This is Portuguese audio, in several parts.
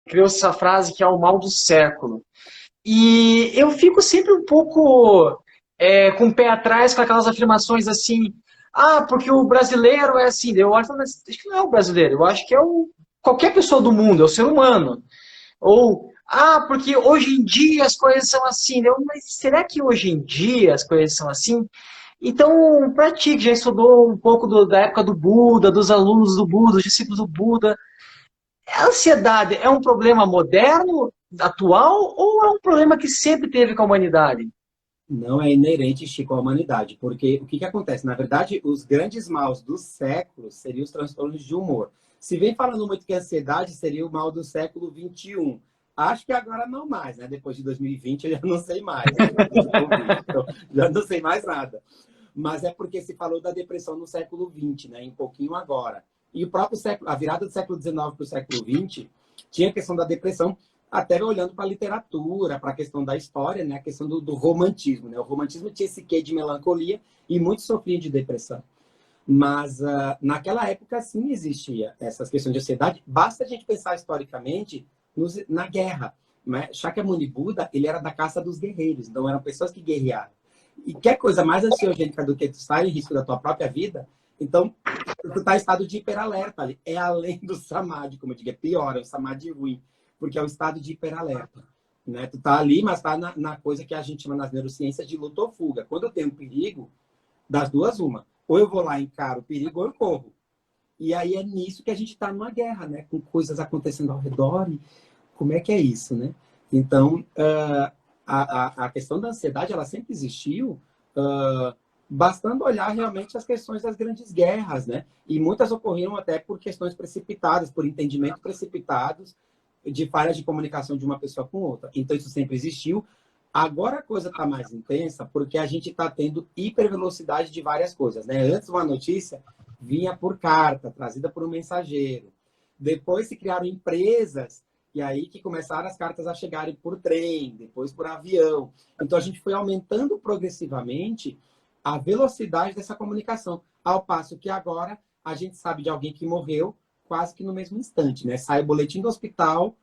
criou-se essa frase que é o mal do século. E eu fico sempre um pouco com o pé atrás com aquelas afirmações assim, porque o brasileiro é assim. Eu acho, mas acho que não é o brasileiro, eu acho que é qualquer pessoa do mundo, é o ser humano. Ou, porque hoje em dia as coisas são assim. Mas será que hoje em dia as coisas são assim? Então, para ti, que já estudou um pouco da época do Buda, dos alunos do Buda, dos discípulos do Buda, a ansiedade é um problema moderno, atual, ou é um problema que sempre teve com a humanidade? Não é inerente, Chico, à humanidade, porque o que acontece? Na verdade, os grandes maus do século seriam os transtornos de humor. Se vem falando muito que a ansiedade seria o mal do século XXI, acho que agora não mais, né? Depois de 2020 eu já não sei mais, né? Depois do Covid, então já não sei mais nada. Mas é porque se falou da depressão no século XX, né? Um pouquinho agora. E o próprio século, a virada do século XIX para o século XX, tinha a questão da depressão, até olhando para a literatura, para a questão da história, né? A questão do romantismo, né? O romantismo tinha esse quê de melancolia e muitos sofriam de depressão. Mas naquela época, sim, existia essas questões de ansiedade. Basta a gente pensar historicamente na guerra. Né? Shakyamuni Buda, ele era da caça dos guerreiros, então eram pessoas que guerrearam. E quer coisa mais ansiogênica do que tu estar em risco da tua própria vida, então tu está em estado de hiperalerta ali. É além do samadhi, como eu digo, é pior, é o samadhi ruim, porque é o estado de hiperalerta. Né? Tu tá ali, mas tá na coisa que a gente chama nas neurociências de luta ou fuga. Quando eu tenho um perigo, das duas, uma. Ou eu vou lá e encaro o perigo, ou eu corro. E aí é nisso que a gente está numa guerra, né? Com coisas acontecendo ao redor. E como é que é isso, né? Então, a questão da ansiedade, ela sempre existiu, bastando olhar realmente as questões das grandes guerras, né? E muitas ocorreram até por questões precipitadas, por entendimentos precipitados de falhas de comunicação de uma pessoa com outra. Então, isso sempre existiu. Agora a coisa está mais intensa porque a gente está tendo hipervelocidade de várias coisas, né? Antes uma notícia vinha por carta, trazida por um mensageiro. Depois se criaram empresas e aí que começaram as cartas a chegarem por trem, depois por avião. Então a gente foi aumentando progressivamente a velocidade dessa comunicação, ao passo que agora a gente sabe de alguém que morreu quase que no mesmo instante, né? Sai o boletim do hospital,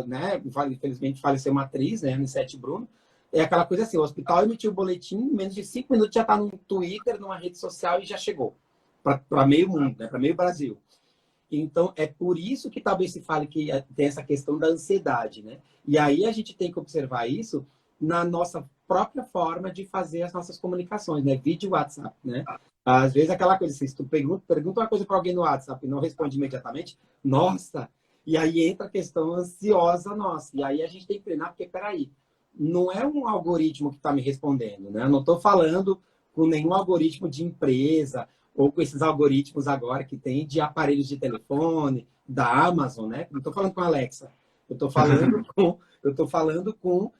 né? Infelizmente faleceu uma atriz, né? Anissete Bruno. É aquela coisa assim, o hospital emitiu o boletim, em menos de 5 minutos já está no Twitter, numa rede social e já chegou para meio mundo, né? Para meio Brasil. Então, é por isso que talvez se fale que tem essa questão da ansiedade, né? E aí a gente tem que observar isso na nossa própria forma de fazer as nossas comunicações, né? Vídeo WhatsApp, né? Às vezes aquela coisa assim, se tu pergunta uma coisa para alguém no WhatsApp e não responde imediatamente, nossa! E aí entra a questão ansiosa nossa. E aí a gente tem que treinar, porque, peraí, não é um algoritmo que está me respondendo, né? Eu não estou falando com nenhum algoritmo de empresa ou com esses algoritmos agora que tem de aparelhos de telefone, da Amazon, né? Não estou falando com a Alexa. Eu estou falando com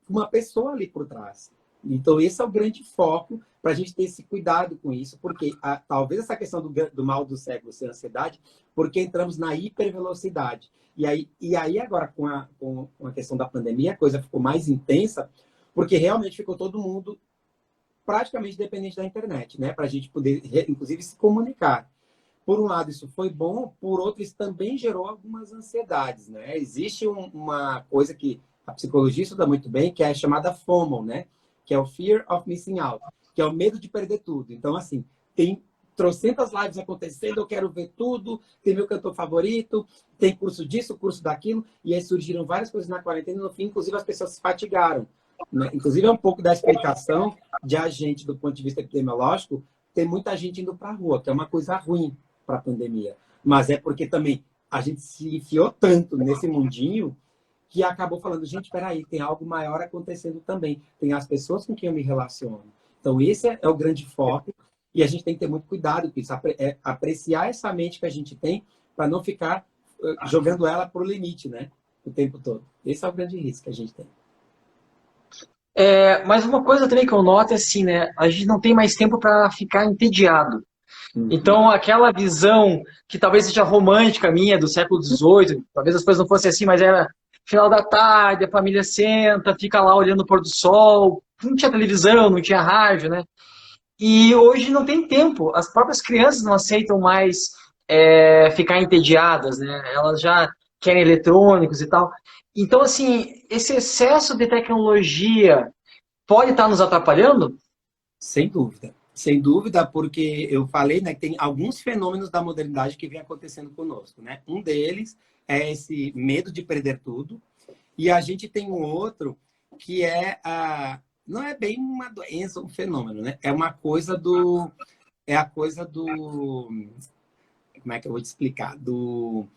uma pessoa ali por trás. Então, esse é o grande foco para a gente ter esse cuidado com isso, porque talvez essa questão do mal do século ser ansiedade, porque entramos na hipervelocidade. E aí agora, com a questão da pandemia, a coisa ficou mais intensa, porque realmente ficou todo mundo praticamente dependente da internet, né? Para a gente poder, inclusive, se comunicar. Por um lado, isso foi bom, por outro, isso também gerou algumas ansiedades, né? Existe uma coisa que a psicologia estuda muito bem, que é a chamada FOMO, né? Que é o Fear of Missing Out, que é o medo de perder tudo. Então, assim, tem trocentas lives acontecendo, eu quero ver tudo, tem meu cantor favorito, tem curso disso, curso daquilo, e aí surgiram várias coisas na quarentena, e no fim, inclusive, as pessoas se fatigaram. Né? Inclusive, é um pouco da explicação de a gente, do ponto de vista epidemiológico, tem muita gente indo para a rua, que é uma coisa ruim para a pandemia. Mas é porque também a gente se enfiou tanto nesse mundinho que acabou falando, gente, espera aí, tem algo maior acontecendo também. Tem as pessoas com quem eu me relaciono. Então, esse é o grande foco e a gente tem que ter muito cuidado com isso, apreciar essa mente que a gente tem para não ficar jogando ela para o limite, né? O tempo todo. Esse é o grande risco que a gente tem. Mas uma coisa também que eu noto é assim, né? A gente não tem mais tempo para ficar entediado. Uhum. Então, aquela visão que talvez seja romântica minha do século XVIII, talvez as coisas não fossem assim, mas era final da tarde, a família senta, fica lá olhando o pôr do sol, não tinha televisão, não tinha rádio, né? E hoje não tem tempo, as próprias crianças não aceitam mais ficar entediadas, né? Elas já querem eletrônicos e tal. Então, assim, esse excesso de tecnologia pode estar nos atrapalhando? Sem dúvida. Sem dúvida, porque eu falei, né, que tem alguns fenômenos da modernidade que vem acontecendo conosco, né? Um deles é esse medo de perder tudo, e a gente tem um outro que é não é bem uma doença, um fenômeno, né? É a coisa do, como é que eu vou te explicar? Do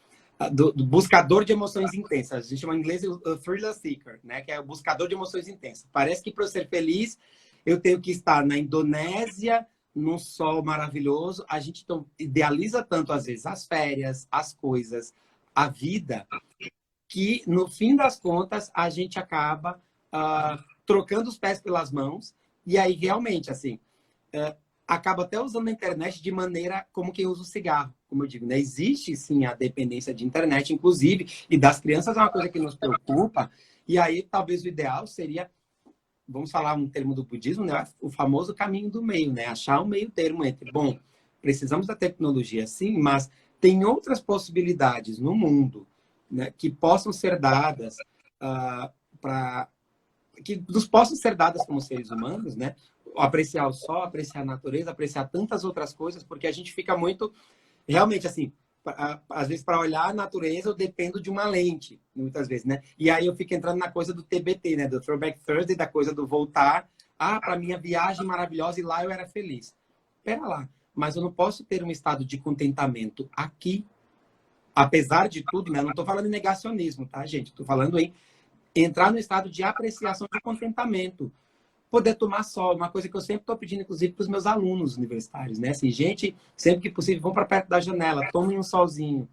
buscador de emoções intensas. A gente chama em inglês o thriller seeker, né? Que é o buscador de emoções intensas. Parece que para eu ser feliz, eu tenho que estar na Indonésia, num sol maravilhoso. A gente idealiza tanto, às vezes, as férias, as coisas, a vida, que, no fim das contas, a gente acaba trocando os pés pelas mãos. E aí, realmente, assim, acaba até usando a internet de maneira como quem usa o cigarro, como eu digo, né? Existe, sim, a dependência de internet, inclusive, e das crianças é uma coisa que nos preocupa. E aí, talvez, o ideal seria, vamos falar um termo do budismo, né? O famoso caminho do meio, né? Achar um meio termo entre, bom, precisamos da tecnologia, sim, mas tem outras possibilidades no mundo, né, que possam ser dadas para que nos possam ser dadas como seres humanos, né? Apreciar o sol, apreciar a natureza, apreciar tantas outras coisas, porque a gente fica muito, realmente, assim, às vezes para olhar a natureza eu dependo de uma lente, muitas vezes, né? E aí eu fico entrando na coisa do TBT, né? Do Throwback Thursday, da coisa do voltar, para minha viagem maravilhosa e lá eu era feliz. Pera lá, mas eu não posso ter um estado de contentamento aqui, apesar de tudo, né? Eu não estou falando em negacionismo, tá, gente? Estou falando em entrar no estado de apreciação, de contentamento. Poder tomar sol, uma coisa que eu sempre estou pedindo, inclusive, para os meus alunos universitários, né? Assim, gente, sempre que possível, vão para perto da janela, tomem um solzinho.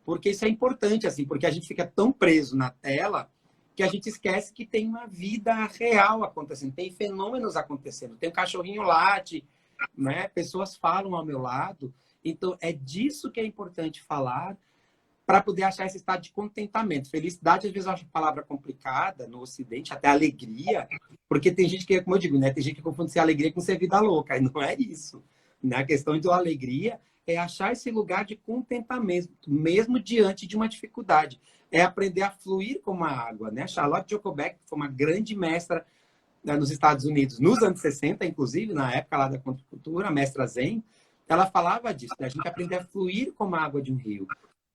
Porque isso é importante, assim, porque a gente fica tão preso na tela que a gente esquece que tem uma vida real acontecendo, tem fenômenos acontecendo, tem um cachorrinho late, né? Pessoas falam ao meu lado. Então, é disso que é importante falar para poder achar esse estado de contentamento. Felicidade, às vezes, eu acho a palavra complicada no Ocidente, até alegria, porque tem gente que, como eu digo, né, tem gente que confunde ser alegria com ser vida louca, e não é isso. Né? A questão da alegria é achar esse lugar de contentamento, mesmo diante de uma dificuldade. É aprender a fluir como a água. Né? Charlotte Jokobeck foi uma grande mestra, né, nos Estados Unidos, nos anos 60, inclusive, na época lá da contracultura, a mestra Zen, ela falava disso, né? A gente aprender a fluir como a água de um rio.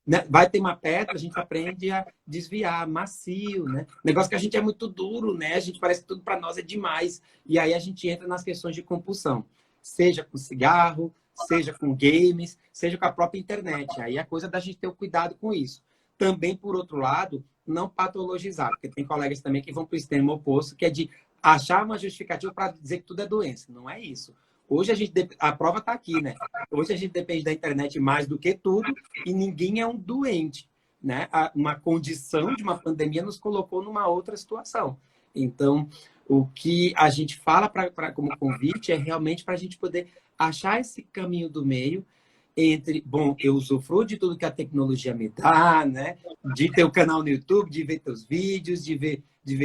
Né? Vai ter uma pedra, a gente aprende a desviar, macio, né? Negócio que a gente é muito duro, né? A gente parece que tudo para nós é demais. E aí a gente entra nas questões de compulsão. Seja com cigarro, seja com games, seja com a própria internet. Aí a coisa da gente ter o cuidado com isso. Também, por outro lado, não patologizar, porque tem colegas também que vão para o extremo oposto, que é de achar uma justificativa para dizer que tudo é doença. Não é isso. Hoje a prova está aqui, né? Hoje a gente depende da internet mais do que tudo e ninguém é um doente, né? Uma condição de uma pandemia nos colocou numa outra situação. Então, o que a gente fala como convite é realmente para a gente poder achar esse caminho do meio entre, bom, eu usufruo de tudo que a tecnologia me dá, né? De ter o canal no YouTube, de ver teus vídeos, de ver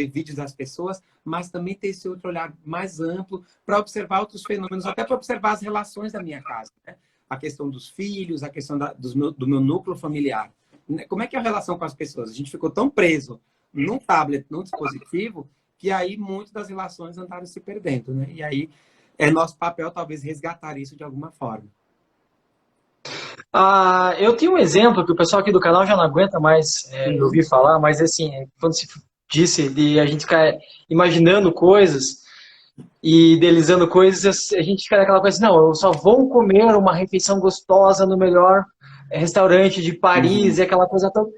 vídeos das pessoas, mas também ter esse outro olhar mais amplo para observar outros fenômenos, até para observar as relações da minha casa, né? A questão dos filhos, a questão do meu núcleo familiar. Como é que é a relação com as pessoas? A gente ficou tão preso num tablet, num dispositivo, que aí muitas das relações andaram se perdendo, né? E aí é nosso papel, talvez, resgatar isso de alguma forma. Eu tenho um exemplo que o pessoal aqui do canal já não aguenta mais ouvir falar, mas assim, quando se disse de a gente ficar imaginando coisas e idealizando coisas, a gente fica naquela coisa assim, não, eu só vou comer uma refeição gostosa no melhor restaurante de Paris Uhum. e aquela coisa toda.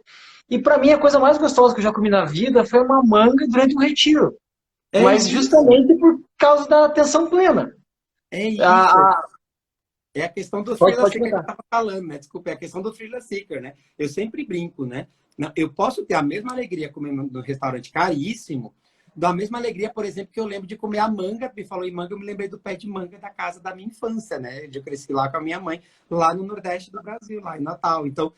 E para mim a coisa mais gostosa que eu já comi na vida foi uma manga durante um retiro, É mas isso, justamente por causa da atenção plena. é Ah, isso. É a questão do thriller pode seeker que eu contar. estava falando, né? Desculpa, é a questão do thriller seeker, né? Eu sempre brinco, né? Eu posso ter a mesma alegria comendo no restaurante caríssimo, da mesma alegria, por exemplo, que eu lembro de comer a manga, me falou em manga, eu me lembrei do pé de manga da casa da minha infância, né? Eu cresci lá com a minha mãe, lá no Nordeste do Brasil, lá em Natal. Então,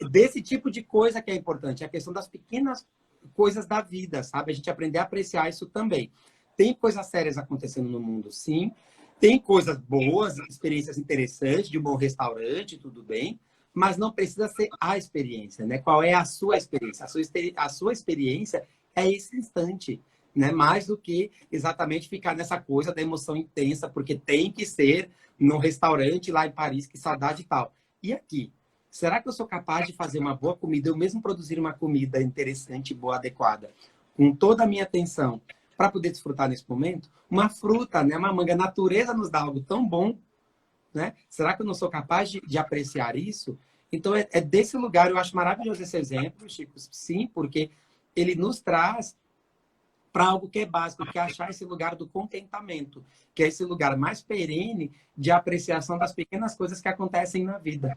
desse tipo de coisa que é importante, é a questão das pequenas coisas da vida, sabe? A gente aprender a apreciar isso também. Tem coisas sérias acontecendo no mundo, sim. Tem coisas boas, experiências interessantes, de um bom restaurante, tudo bem. mas não precisa ser a experiência, né? Qual é a sua experiência? A sua experiência é esse instante, né? Mais do que exatamente ficar nessa coisa da emoção intensa, porque tem que ser no restaurante lá em Paris, que saudade e tal. E aqui? Será que eu sou capaz de fazer uma boa comida, eu mesmo produzir uma comida interessante, boa, adequada, com toda a minha atenção, para poder desfrutar nesse momento? Uma fruta, né? Uma manga, a natureza nos dá algo tão bom, né? Será que eu não sou capaz de apreciar isso? Então, é desse lugar, eu acho maravilhoso esse exemplo, Chico, sim, porque ele nos traz para algo que é básico, que é achar esse lugar do contentamento, que é esse lugar mais perene de apreciação das pequenas coisas que acontecem na vida.